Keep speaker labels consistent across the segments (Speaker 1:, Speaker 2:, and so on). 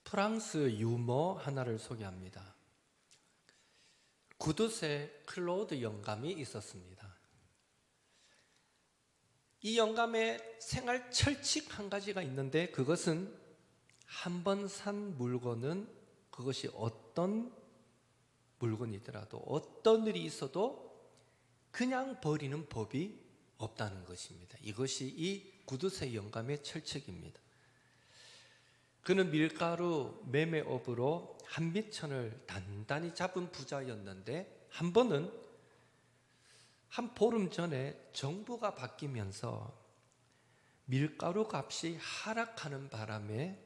Speaker 1: 프랑스 유머 하나를 소개합니다. 구두쇠 클로드 영감이 있었습니다. 이 영감의 생활 철칙 한 가지가 있는데, 그것은 한 번 산 물건은 그것이 어떤 물건이더라도, 어떤 일이 있어도 그냥 버리는 법이 없다는 것입니다. 이것이 이 구두쇠 영감의 철칙입니다. 그는 밀가루 매매업으로 한미천을 단단히 잡은 부자였는데, 한 번은 한 보름 전에 정부가 바뀌면서 밀가루 값이 하락하는 바람에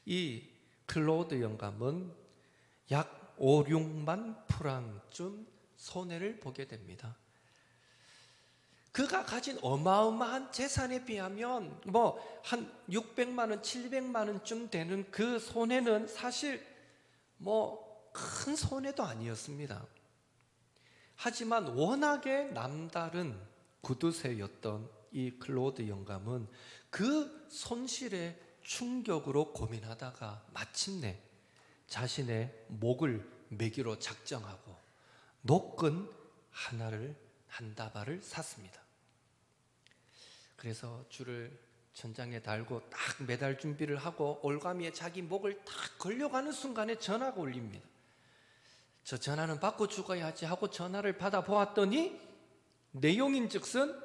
Speaker 1: 이 클로드 영감은 약 5, 6만 프랑쯤 손해를 보게 됩니다. 그가 가진 어마어마한 재산에 비하면 한 600만 원, 700만 원쯤 되는 그 손해는 사실 큰 손해도 아니었습니다. 하지만 워낙에 남다른 구두쇠였던 이 클로드 영감은 그 손실의 충격으로 고민하다가 마침내 자신의 목을 매기로 작정하고 노끈 한 다발을 샀습니다. 그래서 줄을 천장에 달고 딱 매달 준비를 하고 올가미에 자기 목을 딱 걸려가는 순간에 전화가 울립니다. 저 전화는 받고 죽어야지 하고 전화를 받아 보았더니 내용인즉슨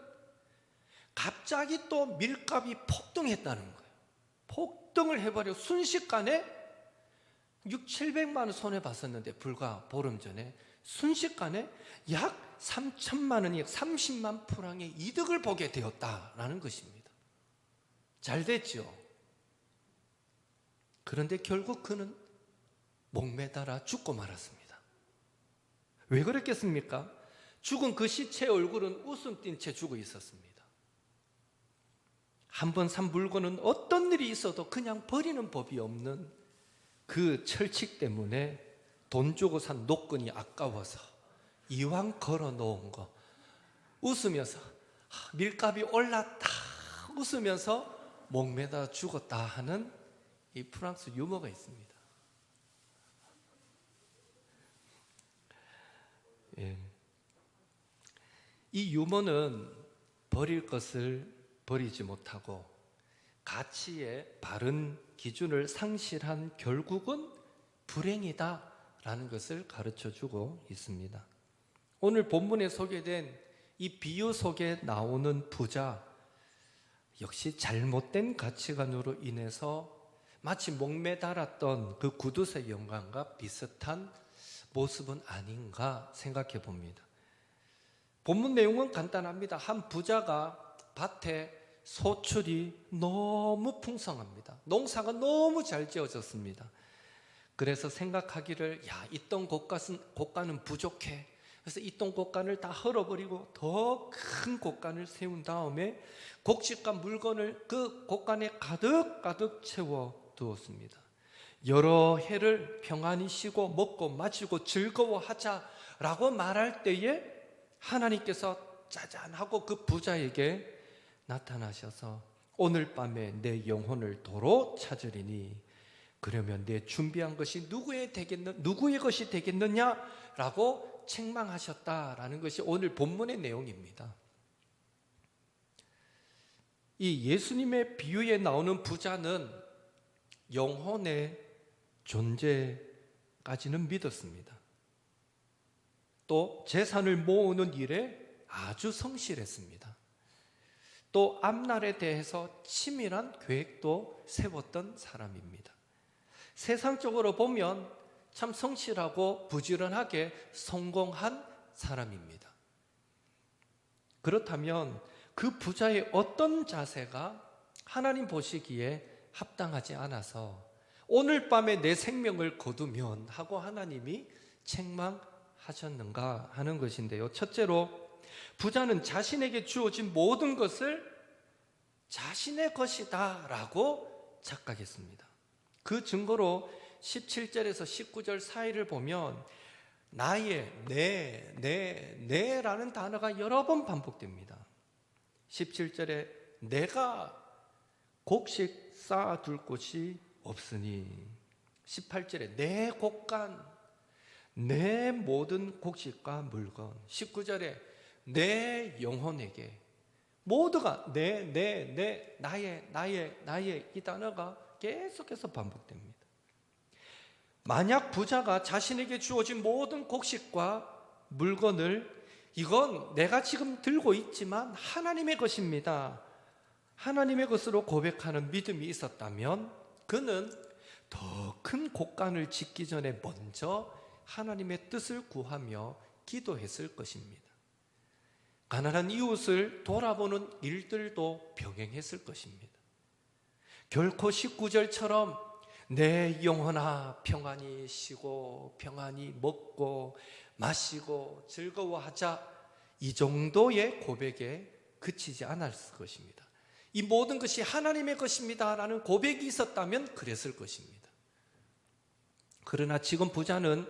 Speaker 1: 갑자기 또 밀값이 폭등했다는 거예요. 폭등을 해버려 순식간에 6, 700만 원 손해봤었는데, 불과 보름 전에 순식간에 약 3천만 원이 30만 프랑의 이득을 보게 되었다라는 것입니다. 잘 됐죠? 그런데 결국 그는 목매달아 죽고 말았습니다. 왜 그랬겠습니까? 죽은 그 시체의 얼굴은 웃음 띤 채 죽어 있었습니다. 한 번 산 물건은 어떤 일이 있어도 그냥 버리는 법이 없는 그 철칙 때문에 돈 주고 산 노끈이 아까워서 이왕 걸어 놓은 거 웃으면서 밀값이 올랐다 웃으면서 목매다 죽었다 하는 이 프랑스 유머가 있습니다. 이 유머는 버릴 것을 버리지 못하고 가치의 바른 기준을 상실한 결국은 불행이다 라는 것을 가르쳐주고 있습니다. 오늘 본문에 소개된 이 비유 속에 나오는 부자 역시 잘못된 가치관으로 인해서 마치 목매달았던 그 구두쇠 영감과 비슷한 모습은 아닌가 생각해 봅니다. 본문 내용은 간단합니다. 한 부자가 밭에 소출이 너무 풍성합니다. 농사가 너무 잘 지어졌습니다. 그래서 생각하기를 있던 곳간은 부족해. 그래서 있던 곳간을 다 헐어버리고 더 큰 곳간을 세운 다음에 곡식과 물건을 그 곳간에 가득 채워 두었습니다. 여러 해를 평안히 쉬고 먹고 마시고 즐거워하자라고 말할 때에 하나님께서 짜잔 하고 그 부자에게 나타나셔서 오늘 밤에 내 영혼을 도로 찾으리니 그러면 내 준비한 것이 누구의 것이 되겠느냐라고 책망하셨다라는 것이 오늘 본문의 내용입니다. 이 예수님의 비유에 나오는 부자는 영혼의 존재까지는 믿었습니다. 또 재산을 모으는 일에 아주 성실했습니다. 또 앞날에 대해서 치밀한 계획도 세웠던 사람입니다. 세상적으로 보면 참 성실하고 부지런하게 성공한 사람입니다. 그렇다면 그 부자의 어떤 자세가 하나님 보시기에 합당하지 않아서 오늘 밤에 내 생명을 거두면 하고 하나님이 책망하셨는가 하는 것인데요. 첫째로 부자는 자신에게 주어진 모든 것을 자신의 것이다 라고 착각했습니다. 그 증거로 17절에서 19절 사이를 보면 나의, 내 라는 단어가 여러 번 반복됩니다. 17절에 내가 곡식 쌓아둘 곳이 없으니 18절에 내 곡간, 내 모든 곡식과 물건. 19절에 내 영혼에게. 모두가 나의 이 단어가 계속해서 반복됩니다. 만약 부자가 자신에게 주어진 모든 곡식과 물건을 이건 내가 지금 들고 있지만 하나님의 것입니다, 하나님의 것으로 고백하는 믿음이 있었다면 그는 더 큰 곡간을 짓기 전에 먼저 하나님의 뜻을 구하며 기도했을 것입니다. 가난한 이웃을 돌아보는 일들도 병행했을 것입니다. 결코 19절처럼 내 영혼아 평안히 쉬고 평안히 먹고 마시고 즐거워하자, 이 정도의 고백에 그치지 않았을 것입니다. 이 모든 것이 하나님의 것입니다 라는 고백이 있었다면 그랬을 것입니다. 그러나 지금 부자는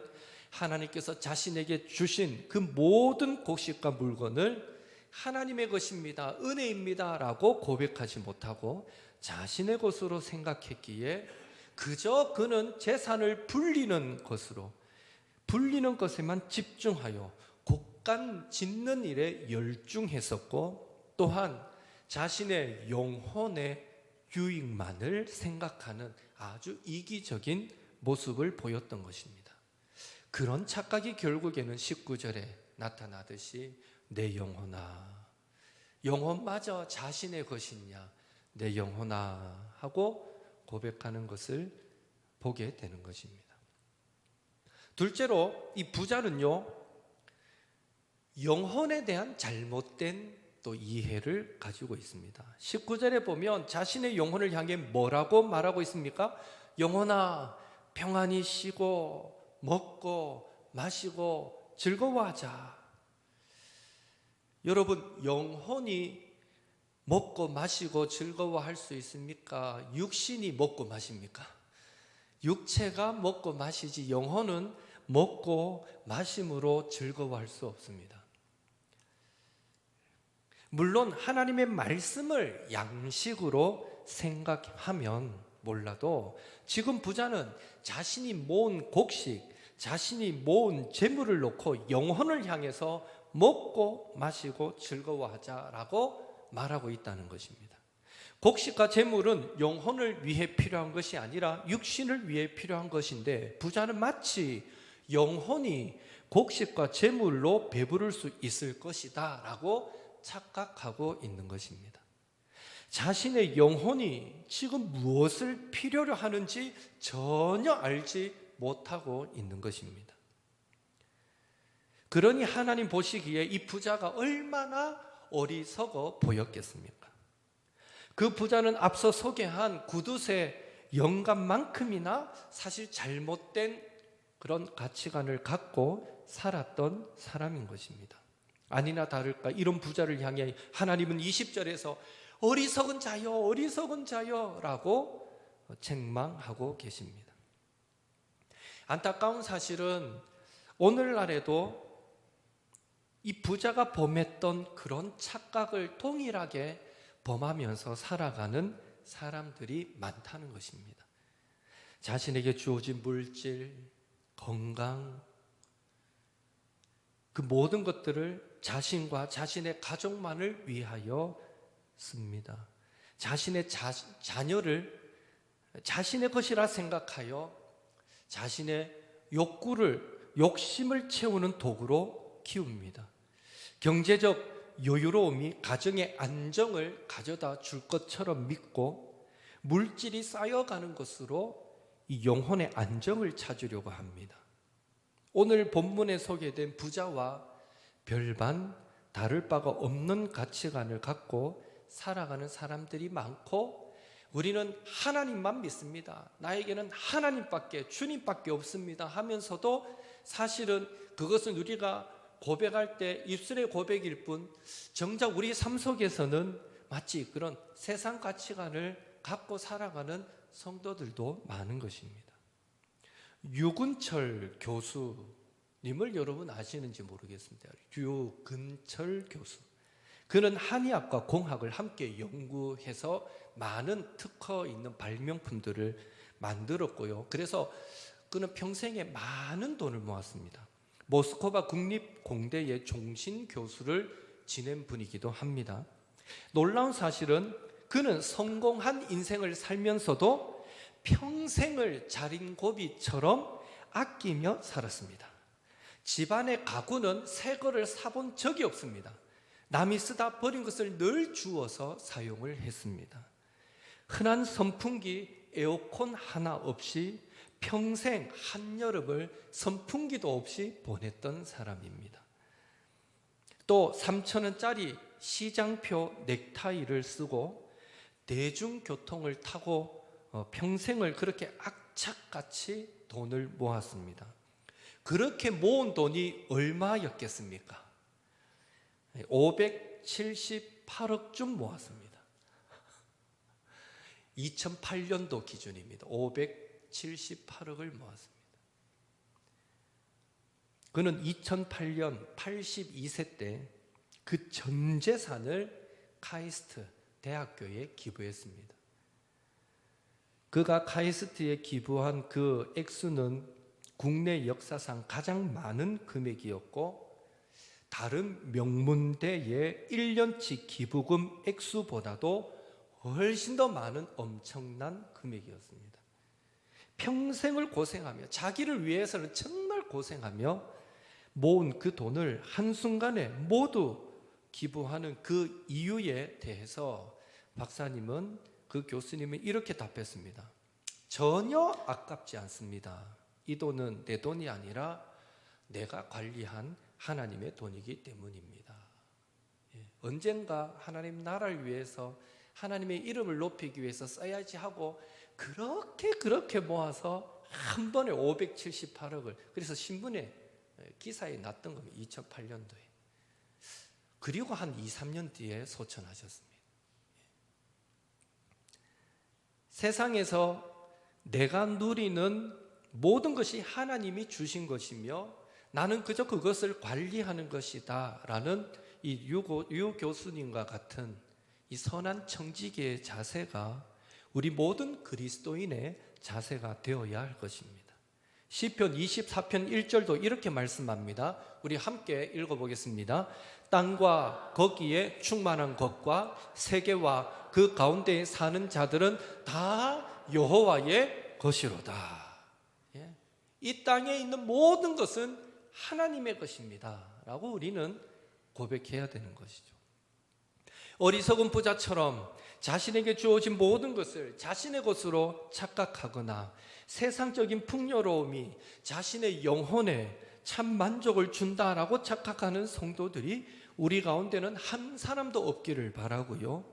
Speaker 1: 하나님께서 자신에게 주신 그 모든 곡식과 물건을 하나님의 것입니다, 은혜입니다 라고 고백하지 못하고 자신의 것으로 생각했기에 그저 그는 재산을 불리는 것에만 집중하여 곡간 짓는 일에 열중했었고, 또한 자신의 영혼의 유익만을 생각하는 아주 이기적인 모습을 보였던 것입니다. 그런 착각이 결국에는 19절에 나타나듯이 내 영혼아, 영혼마저 자신의 것이냐, 내 영혼아 하고 고백하는 것을 보게 되는 것입니다. 둘째로 이 부자는요, 영혼에 대한 잘못된 또 이해를 가지고 있습니다. 19절에 보면 자신의 영혼을 향해 뭐라고 말하고 있습니까? 영혼아 평안히 쉬고 먹고 마시고 즐거워하자. 여러분, 영혼이 먹고 마시고 즐거워할 수 있습니까? 육신이 먹고 마십니까? 육체가 먹고 마시지 영혼은 먹고 마심으로 즐거워할 수 없습니다. 물론 하나님의 말씀을 양식으로 생각하면 몰라도 지금 부자는 자신이 모은 곡식, 자신이 모은 재물을 놓고 영혼을 향해서 먹고 마시고 즐거워하자라고 말하고 있다는 것입니다. 곡식과 재물은 영혼을 위해 필요한 것이 아니라 육신을 위해 필요한 것인데, 부자는 마치 영혼이 곡식과 재물로 배부를 수 있을 것이다 라고 착각하고 있는 것입니다. 자신의 영혼이 지금 무엇을 필요로 하는지 전혀 알지 못하고 있는 것입니다. 그러니 하나님 보시기에 이 부자가 얼마나 어리석어 보였겠습니까? 그 부자는 앞서 소개한 구두쇠 영감만큼이나 사실 잘못된 그런 가치관을 갖고 살았던 사람인 것입니다. 아니나 다를까 이런 부자를 향해 하나님은 20절에서 어리석은 자여 라고 책망하고 계십니다. 안타까운 사실은 오늘날에도 이 부자가 범했던 그런 착각을 동일하게 범하면서 살아가는 사람들이 많다는 것입니다. 자신에게 주어진 물질, 건강, 그 모든 것들을 자신과 자신의 가족만을 위하여 씁니다. 자신의 자녀를 자신의 것이라 생각하여 자신의 욕심을 채우는 도구로 키웁니다. 경제적 여유로움이 가정의 안정을 가져다 줄 것처럼 믿고 물질이 쌓여가는 것으로 이 영혼의 안정을 찾으려고 합니다. 오늘 본문에 소개된 부자와 별반 다를 바가 없는 가치관을 갖고 살아가는 사람들이 많고, 우리는 하나님만 믿습니다, 나에게는 하나님밖에 주님밖에 없습니다 하면서도 사실은 그것은 우리가 고백할 때 입술의 고백일 뿐 정작 우리 삶 속에서는 마치 그런 세상 가치관을 갖고 살아가는 성도들도 많은 것입니다. 유근철 교수님을 여러분 아시는지 모르겠습니다. 유근철 교수, 그는 한의학과 공학을 함께 연구해서 많은 특허 있는 발명품들을 만들었고요. 그래서 그는 평생에 많은 돈을 모았습니다. 모스크바 국립공대의 종신 교수를 지낸 분이기도 합니다. 놀라운 사실은 그는 성공한 인생을 살면서도 평생을 자린고비처럼 아끼며 살았습니다. 집안의 가구는 새 거를 사본 적이 없습니다. 남이 쓰다 버린 것을 늘 주워서 사용을 했습니다. 흔한 선풍기, 에어컨 하나 없이 평생 한여름을 선풍기도 없이 보냈던 사람입니다. 또 3,000원짜리 시장표 넥타이를 쓰고 대중교통을 타고 평생을 그렇게 악착같이 돈을 모았습니다. 그렇게 모은 돈이 얼마였겠습니까? 578억쯤 모았습니다. 2008년도 기준입니다. 578억을 모았습니다. 그는 2008년 82세 때 그 전 재산을 카이스트 대학교에 기부했습니다. 그가 카이스트에 기부한 그 액수는 국내 역사상 가장 많은 금액이었고 다른 명문대의 1년치 기부금 액수보다도 훨씬 더 많은 엄청난 금액이었습니다. 평생을 고생하며 자기를 위해서는 정말 고생하며 모은 그 돈을 한순간에 모두 기부하는 그 이유에 대해서 박사님은, 그 교수님은 이렇게 답했습니다. 전혀 아깝지 않습니다. 이 돈은 내 돈이 아니라 내가 관리한 하나님의 돈이기 때문입니다. 언젠가 하나님 나라를 위해서 하나님의 이름을 높이기 위해서 써야지 하고 그렇게 모아서 한 번에 578억을, 그래서 신문에 기사에 났던 겁니다. 2008년도에. 그리고 한 2, 3년 뒤에 소천하셨습니다. 세상에서 내가 누리는 모든 것이 하나님이 주신 것이며 나는 그저 그것을 관리하는 것이다 라는 이 유 교수님과 같은 이 선한 청지기의 자세가 우리 모든 그리스도인의 자세가 되어야 할 것입니다. 시편 24편 1절도 이렇게 말씀합니다. 우리 함께 읽어보겠습니다. 땅과 거기에 충만한 것과 세계와 그 가운데에 사는 자들은 다 여호와의 것이로다. 이 땅에 있는 모든 것은 하나님의 것입니다 라고 우리는 고백해야 되는 것이죠. 어리석은 부자처럼 자신에게 주어진 모든 것을 자신의 것으로 착각하거나 세상적인 풍요로움이 자신의 영혼에 참 만족을 준다라고 착각하는 성도들이 우리 가운데는 한 사람도 없기를 바라고요.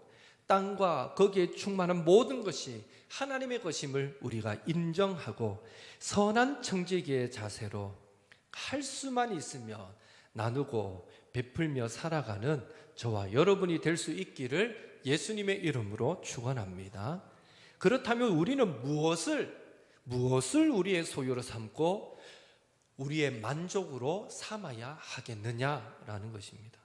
Speaker 1: 땅과 거기에 충만한 모든 것이 하나님의 것임을 우리가 인정하고 선한 청지기의 자세로 할 수만 있으면 나누고 베풀며 살아가는 저와 여러분이 될 수 있기를 예수님의 이름으로 축원합니다. 그렇다면 우리는 무엇을 우리의 소유로 삼고 우리의 만족으로 삼아야 하겠느냐라는 것입니다.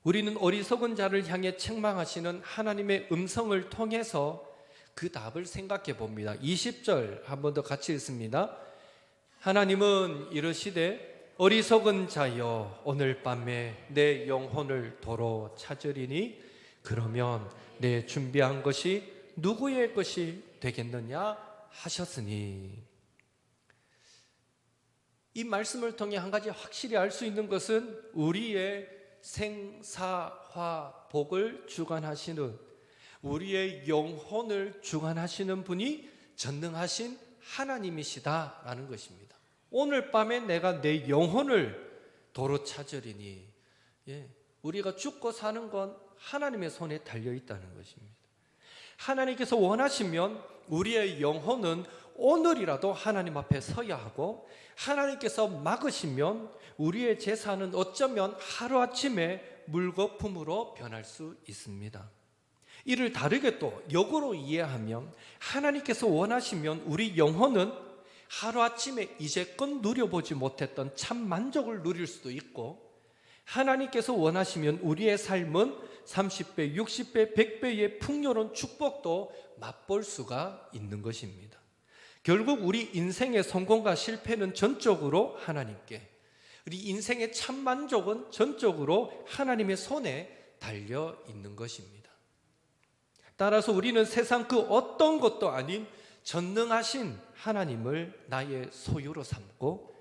Speaker 1: 우리는 어리석은 자를 향해 책망하시는 하나님의 음성을 통해서 그 답을 생각해 봅니다. 20절 한 번 더 같이 읽습니다. 하나님은 이르시되 어리석은 자여 오늘 밤에 내 영혼을 도로 찾으리니 그러면 내 준비한 것이 누구의 것이 되겠느냐 하셨으니. 이 말씀을 통해 한 가지 확실히 알 수 있는 것은 우리의 생사화복을 주관하시는, 우리의 영혼을 주관하시는 분이 전능하신 하나님이시다라는 것입니다. 오늘 밤에 내가 내 영혼을 도로 찾으리니, 우리가 죽고 사는 건 하나님의 손에 달려있다는 것입니다. 하나님께서 원하시면 우리의 영혼은 오늘이라도 하나님 앞에 서야 하고, 하나님께서 막으시면 우리의 재산은 어쩌면 하루아침에 물거품으로 변할 수 있습니다. 이를 다르게 또 역으로 이해하면 하나님께서 원하시면 우리 영혼은 하루아침에 이제껏 누려보지 못했던 참 만족을 누릴 수도 있고, 하나님께서 원하시면 우리의 삶은 30배, 60배, 100배의 풍요로운 축복도 맛볼 수가 있는 것입니다. 결국 우리 인생의 성공과 실패는 전적으로 하나님께, 우리 인생의 참 만족은 전적으로 하나님의 손에 달려 있는 것입니다. 따라서 우리는 세상 그 어떤 것도 아닌 전능하신 하나님을 나의 소유로 삼고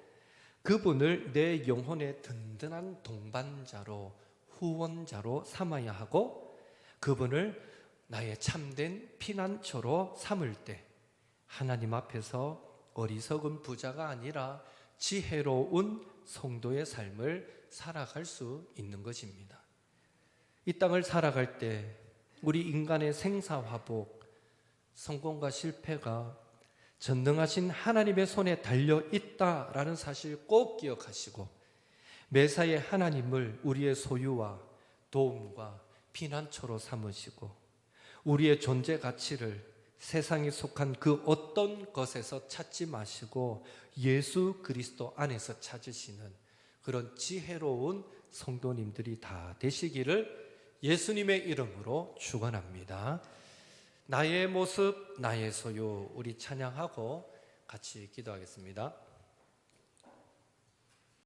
Speaker 1: 그분을 내 영혼의 든든한 동반자로, 후원자로 삼아야 하고 그분을 나의 참된 피난처로 삼을 때 하나님 앞에서 어리석은 부자가 아니라 지혜로운 성도의 삶을 살아갈 수 있는 것입니다. 이 땅을 살아갈 때 우리 인간의 생사화복, 성공과 실패가 전능하신 하나님의 손에 달려 있다라는 사실 꼭 기억하시고 매사에 하나님을 우리의 소유와 도움과 피난처로 삼으시고 우리의 존재 가치를 세상에 속한 그 어떤 것에서 찾지 마시고 예수 그리스도 안에서 찾으시는 그런 지혜로운 성도님들이 다 되시기를 예수님의 이름으로 축원합니다. 나의 모습, 나의 소유, 우리 찬양하고 같이 기도하겠습니다.